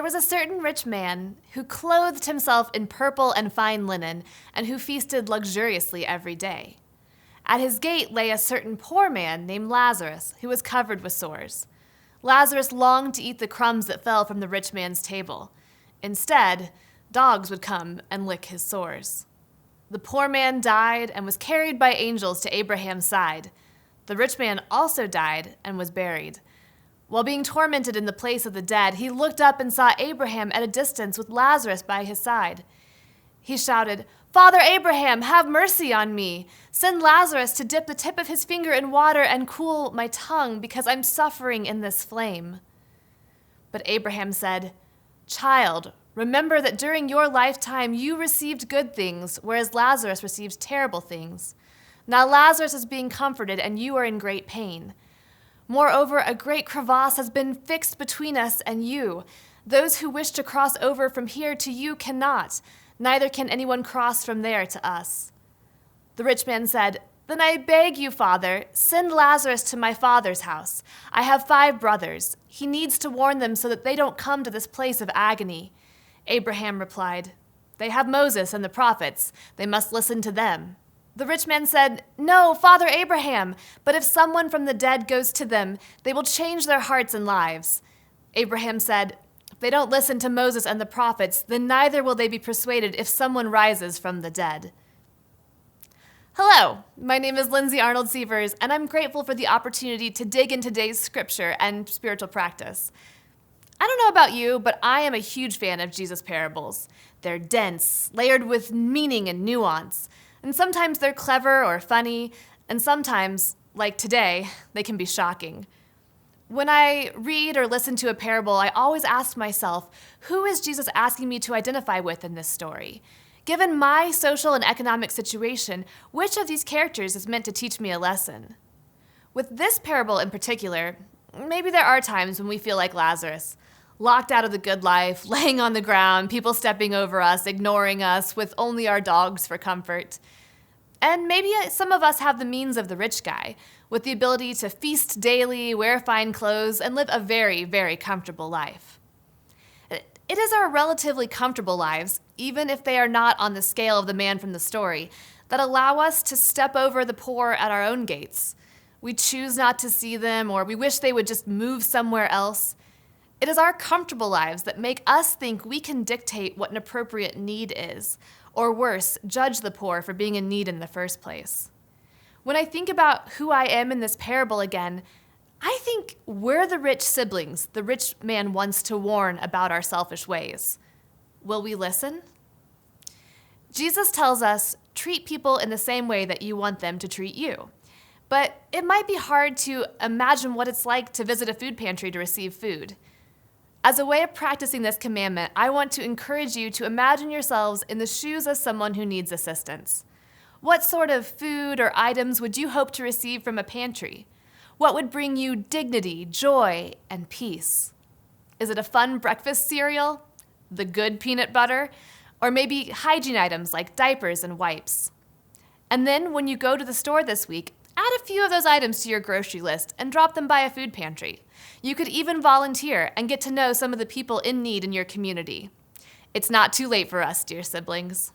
There was a certain rich man who clothed himself in purple and fine linen, and who feasted luxuriously every day. At his gate lay a certain poor man named Lazarus, who was covered with sores. Lazarus longed to eat the crumbs that fell from the rich man's table. Instead, dogs would come and lick his sores. The poor man died and was carried by angels to Abraham's side. The rich man also died and was buried. While being tormented in the place of the dead, he looked up and saw Abraham at a distance with Lazarus by his side. He shouted, "Father Abraham, have mercy on me. Send Lazarus to dip the tip of his finger in water and cool my tongue, because I'm suffering in this flame." But Abraham said, "Child, remember that during your lifetime you received good things, whereas Lazarus received terrible things. Now Lazarus is being comforted, and you are in great pain. Moreover, a great crevasse has been fixed between us and you. Those who wish to cross over from here to you cannot, neither can anyone cross from there to us." The rich man said, "Then I beg you, Father, send Lazarus to my father's house. I have 5 brothers. He needs to warn them so that they don't come to this place of agony." Abraham replied, "They have Moses and the prophets. They must listen to them." The rich man said, "No, Father Abraham, but if someone from the dead goes to them, they will change their hearts and lives." Abraham said, "If they don't listen to Moses and the prophets, then neither will they be persuaded if someone rises from the dead." Hello, my name is Lindsay Arnold Sievers, and I'm grateful for the opportunity to dig into today's scripture and spiritual practice. I don't know about you, but I am a huge fan of Jesus' parables. They're dense, layered with meaning and nuance. And sometimes they're clever or funny, and sometimes, like today, they can be shocking. When I read or listen to a parable, I always ask myself, who is Jesus asking me to identify with in this story? Given my social and economic situation, which of these characters is meant to teach me a lesson? With this parable in particular, maybe there are times when we feel like Lazarus, locked out of the good life, laying on the ground, people stepping over us, ignoring us, with only our dogs for comfort. And maybe some of us have the means of the rich guy, with the ability to feast daily, wear fine clothes, and live a very, very comfortable life. It is our relatively comfortable lives, even if they are not on the scale of the man from the story, that allow us to step over the poor at our own gates. We choose not to see them, or we wish they would just move somewhere else. It is our comfortable lives that make us think we can dictate what an appropriate need is, or worse, judge the poor for being in need in the first place. When I think about who I am in this parable again, I think we're the rich siblings the rich man wants to warn about our selfish ways. Will we listen? Jesus tells us, treat people in the same way that you want them to treat you. But it might be hard to imagine what it's like to visit a food pantry to receive food. As a way of practicing this commandment, I want to encourage you to imagine yourselves in the shoes of someone who needs assistance. What sort of food or items would you hope to receive from a pantry? What would bring you dignity, joy, and peace? Is it a fun breakfast cereal? The good peanut butter? Or maybe hygiene items like diapers and wipes? And then when you go to the store this week, add a few of those items to your grocery list and drop them by a food pantry. You could even volunteer and get to know some of the people in need in your community. It's not too late for us, dear siblings.